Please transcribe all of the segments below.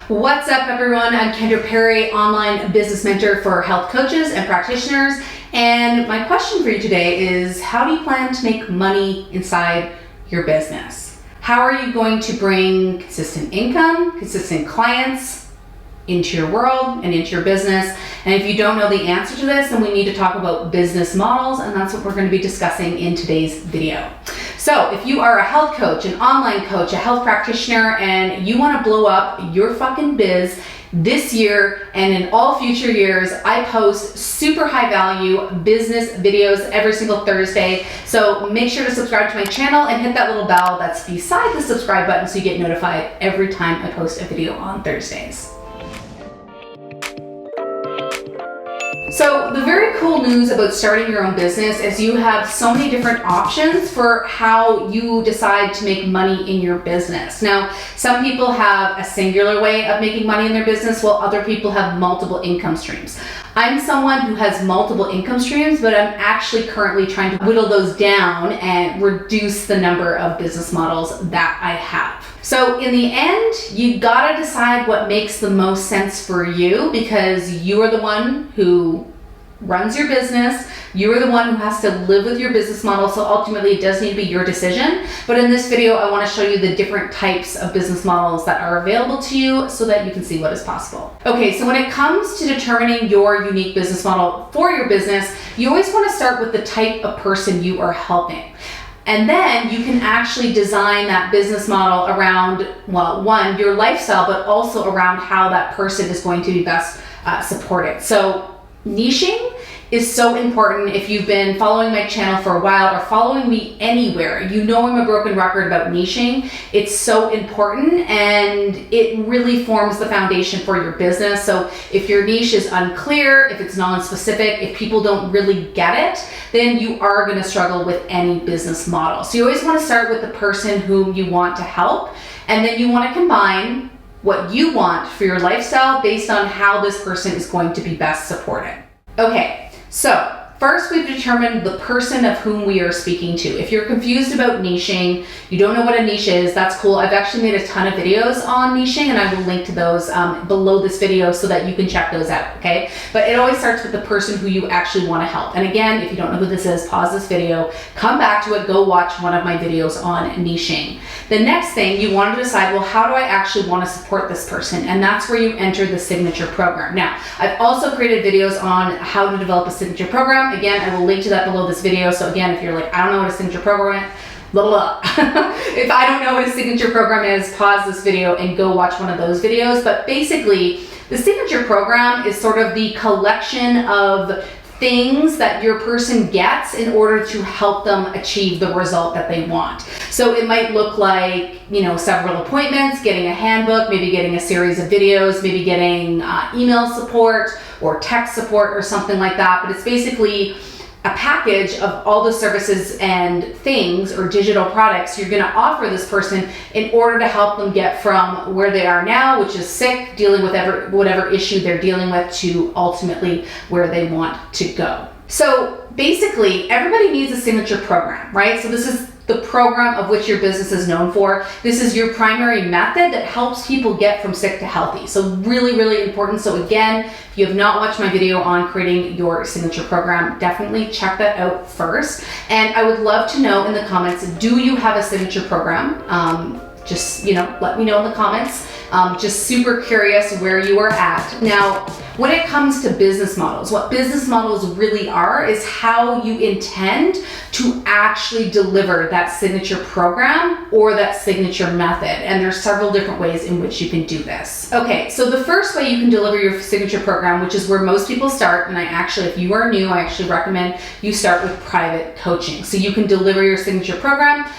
What's up, everyone? I'm Kendra Perry, online business mentor for health coaches and practitioners. And my question for you today is, how do you plan to make money inside your business? How are you going to bring consistent income, consistent clients into your world and into your business? And if you don't know the answer to this, then we need to talk about business models, and that's what we're going to be discussing in today's video. So if you are a health coach, an online coach, a health practitioner, and you want to blow up your fucking biz this year and in all future years, I post super high value business videos every single Thursday. So make sure to subscribe to my channel and hit that little bell that's beside the subscribe button so you get notified every time I post a video on Thursdays. So the very cool news about starting your own business is you have so many different options for how you decide to make money in your business. Now, some people have a singular way of making money in their business, while other people have multiple income streams. I'm someone who has multiple income streams, but I'm actually currently trying to whittle those down and reduce the number of business models that I have. So in the end, you gotta decide what makes the most sense for you, because you are the one who runs your business. You are the one who has to live with your business model. So ultimately it does need to be your decision. But in this video, I want to show you the different types of business models that are available to you so that you can see what is possible. Okay, so when it comes to determining your unique business model for your business, you always want to start with the type of person you are helping. And then you can actually design that business model around, well, one, your lifestyle, but also around how that person is going to be best supported. So niching is so important. If you've been following my channel for a while or following me anywhere, you know I'm a broken record about niching. It's so important, and it really forms the foundation for your business. So if your niche is unclear, if it's non-specific, if people don't really get it, then you are going to struggle with any business model. So you always want to start with the person whom you want to help, and then you want to combine what you want for your lifestyle based on how this person is going to be best supported. Okay, so first we've determined the person of whom we are speaking to. If you're confused about niching, you don't know what a niche is, that's cool. I've actually made a ton of videos on niching, and I will link to those below this video so that you can check those out, okay? But it always starts with the person who you actually want to help. And again, if you don't know who this is, pause this video, come back to it, go watch one of my videos on niching. The next thing, you want to decide, well, how do I actually want to support this person? And that's where you enter the signature program. Now, I've also created videos on how to develop a signature program. Again, I will link to that below this video. So again, if you're like, I don't know what a signature program is, blah, blah, blah. If I don't know what a signature program is, pause this video and go watch one of those videos. But basically, the signature program is sort of the collection of things that your person gets in order to help them achieve the result that they want. So it might look like, you know, several appointments, getting a handbook, maybe getting a series of videos, maybe getting email support or text support or something like that. But it's basically a package of all the services and things or digital products you're going to offer this person in order to help them get from where they are now, which is sick, dealing with whatever issue they're dealing with, to ultimately where they want to go. So basically, everybody needs a signature program, right? So this is the program of which your business is known for. This is your primary method that helps people get from sick to healthy. So really, really important. So again, if you have not watched my video on creating your signature program, definitely check that out first. And I would love to know in the comments, do you have a signature program? Just, you know, let me know in the comments. Just super curious where you are at. Now, when it comes to business models, what business models really are is how you intend to actually deliver that signature program or that signature method. And there's several different ways in which you can do this. Okay, so the first way you can deliver your signature program, which is where most people start, and if you are new, I actually recommend you start with private coaching. So you can deliver your signature program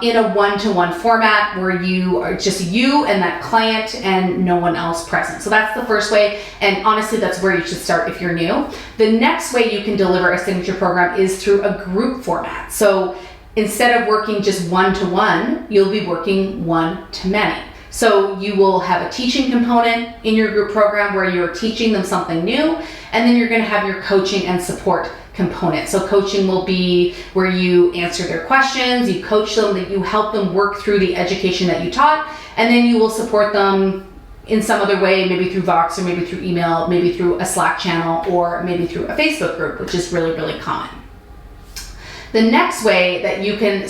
in a one-to-one format where you are just you and that client and no one else present. So that's the first way, and honestly, that's where you should start if you're new. The next way you can deliver a signature program is through a group format. So instead of working just one-to-one, you'll be working one-to-many. So you will have a teaching component in your group program where you're teaching them something new, and then you're going to have your coaching and support component. So coaching will be where you answer their questions, you coach them, that you help them work through the education that you taught, and then you will support them in some other way, maybe through Vox or maybe through email, maybe through a Slack channel, or maybe through a Facebook group, which is really, really common. The next way that you can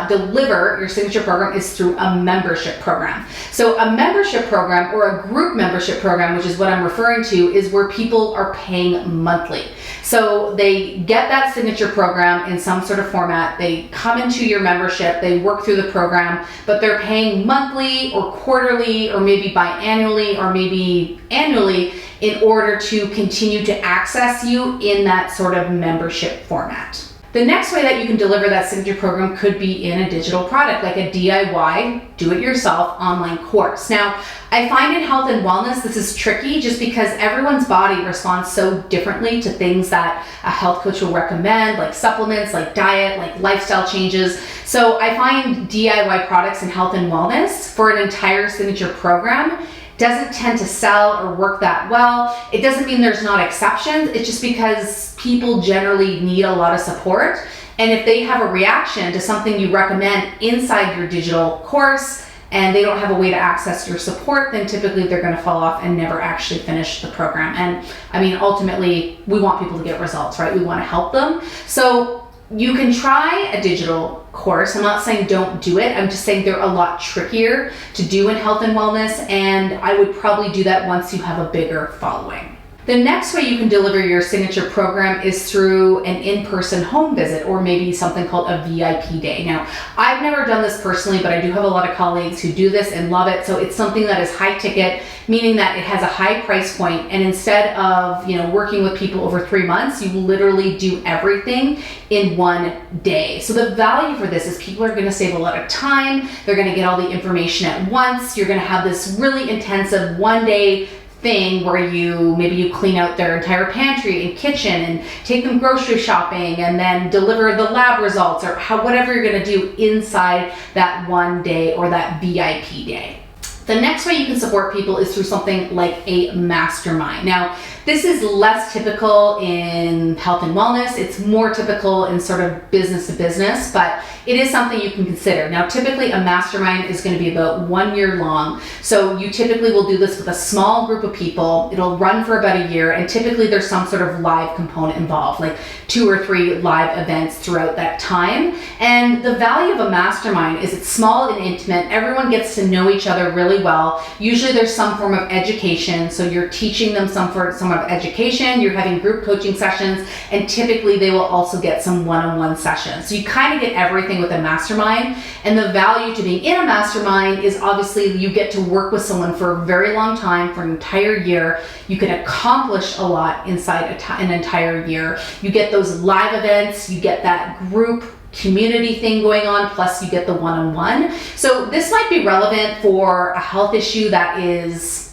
deliver your signature program is through a membership program. So a membership program or a group membership program, which is what I'm referring to, is where people are paying monthly. So they get that signature program in some sort of format, they come into your membership, they work through the program, but they're paying monthly or quarterly or maybe biannually or maybe annually in order to continue to access you in that sort of membership format. The next way that you can deliver that signature program could be in a digital product, like a DIY, do-it-yourself online course. Now, I find in health and wellness, this is tricky just because everyone's body responds so differently to things that a health coach will recommend, like supplements, like diet, like lifestyle changes. So I find DIY products in health and wellness for an entire signature program doesn't tend to sell or work that well. It doesn't mean there's not exceptions. It's just because people generally need a lot of support. And if they have a reaction to something you recommend inside your digital course and they don't have a way to access your support, then typically they're gonna fall off and never actually finish the program. And I mean, ultimately, we want people to get results, right? We wanna help them. So you can try a digital course. I'm not saying don't do it. I'm just saying they're a lot trickier to do in health and wellness, and I would probably do that once you have a bigger following. The next way you can deliver your signature program is through an in-person home visit or maybe something called a VIP day. Now, I've never done this personally, but I do have a lot of colleagues who do this and love it. So it's something that is high ticket, meaning that it has a high price point, and instead of working with people over 3 months, you literally do everything in one day. So the value for this is people are going to save a lot of time. They're going to get all the information at once. You're going to have this really intensive one-day thing where maybe you clean out their entire pantry and kitchen and take them grocery shopping and then deliver the lab results or whatever you're going to do inside that one day or that VIP day. The next way you can support people is through something like a mastermind. Now, this is less typical in health and wellness. It's more typical in sort of business to business, but it is something you can consider. Now, typically a mastermind is going to be about 1 year long. So you typically will do this with a small group of people. It'll run for about a year, and typically there's some sort of live component involved, like 2 or 3 live events throughout that time. And the value of a mastermind is it's small and intimate. Everyone gets to know each other really well. Usually there's some form of education. So you're teaching them some of education, you're having group coaching sessions, and typically they will also get some one-on-one sessions. So you kind of get everything with a mastermind. And the value to being in a mastermind is obviously you get to work with someone for a very long time, for an entire year. You can accomplish a lot inside an entire year. You get those live events, you get that group community thing going on, plus you get the one-on-one. So this might be relevant for a health issue that is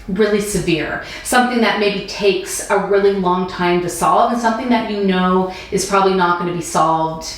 really severe, something that maybe takes a really long time to solve, and something that is probably not going to be solved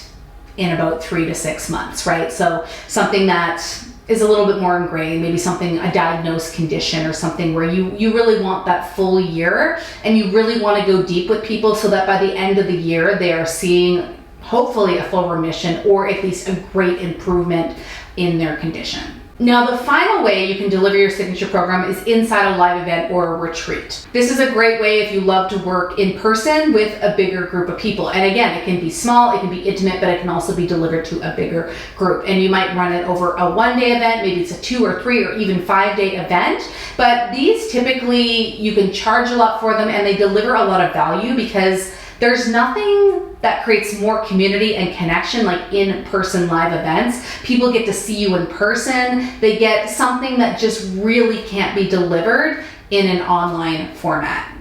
in about 3 to 6 months, right? So something that is a little bit more ingrained, maybe a diagnosed condition or something where you really want that full year and you really want to go deep with people so that by the end of the year they are seeing hopefully a full remission or at least a great improvement in their condition. Now, the final way you can deliver your signature program is inside a live event or a retreat. This is a great way if you love to work in person with a bigger group of people. And again, it can be small, it can be intimate, but it can also be delivered to a bigger group. And you might run it over a 1-day event, maybe it's a 2 or 3 or even 5-day event. But these typically, you can charge a lot for them and they deliver a lot of value because there's nothing that creates more community and connection like in-person live events. People get to see you in person. They get something that just really can't be delivered in an online format.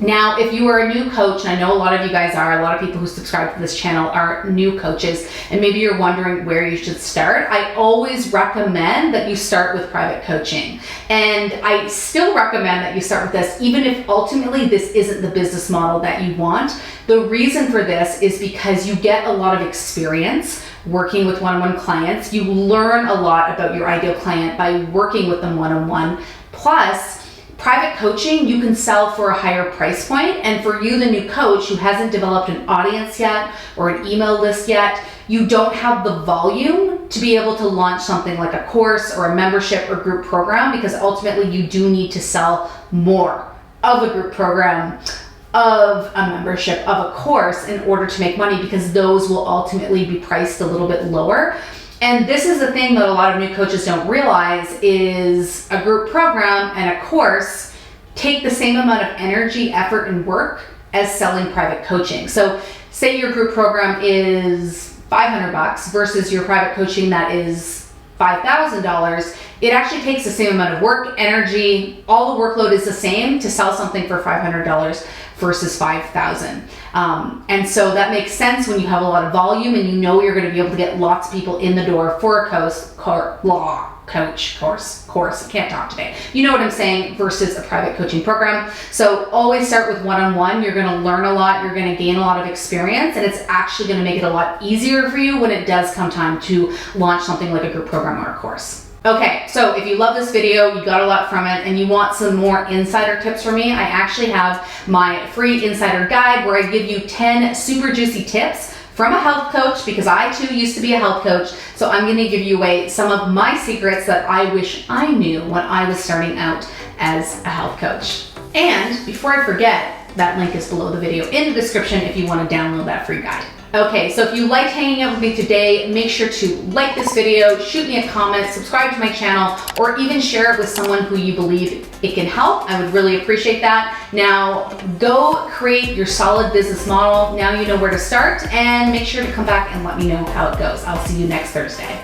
Now, if you are a new coach, and I know a lot of you guys are, a lot of people who subscribe to this channel are new coaches, and maybe you're wondering where you should start, I always recommend that you start with private coaching. And I still recommend that you start with this, even if ultimately this isn't the business model that you want. The reason for this is because you get a lot of experience working with one-on-one clients. You learn a lot about your ideal client by working with them one-on-one. Plus, private coaching, you can sell for a higher price point. And for you, the new coach who hasn't developed an audience yet or an email list yet, you don't have the volume to be able to launch something like a course or a membership or group program, because ultimately you do need to sell more of a group program, of a membership, of a course in order to make money, because those will ultimately be priced a little bit lower. And this is the thing that a lot of new coaches don't realize is a group program and a course take the same amount of energy, effort, and work as selling private coaching. So say your group program is $500 versus your private coaching that is $5,000. It actually takes the same amount of work, energy, all the workload is the same to sell something for $500 versus $5,000. And so that makes sense when you have a lot of volume and you know you're going to be able to get lots of people in the door for a course, I can't talk today. You know what I'm saying, versus a private coaching program. So always start with one-on-one. You're going to learn a lot. You're going to gain a lot of experience, and it's actually going to make it a lot easier for you when it does come time to launch something like a group program or a course. Okay, so if you love this video, you got a lot from it, and you want some more insider tips from me, I actually have my free insider guide where I give you 10 super juicy tips from a health coach, because I too used to be a health coach. So I'm going to give you away some of my secrets that I wish I knew when I was starting out as a health coach. And before I forget, that link is below the video in the description if you want to download that free guide. Okay, so if you liked hanging out with me today, make sure to like this video, shoot me a comment, subscribe to my channel, or even share it with someone who you believe it can help. I would really appreciate that. Now, go create your solid business model. Now you know where to start, and make sure to come back and let me know how it goes. I'll see you next Thursday.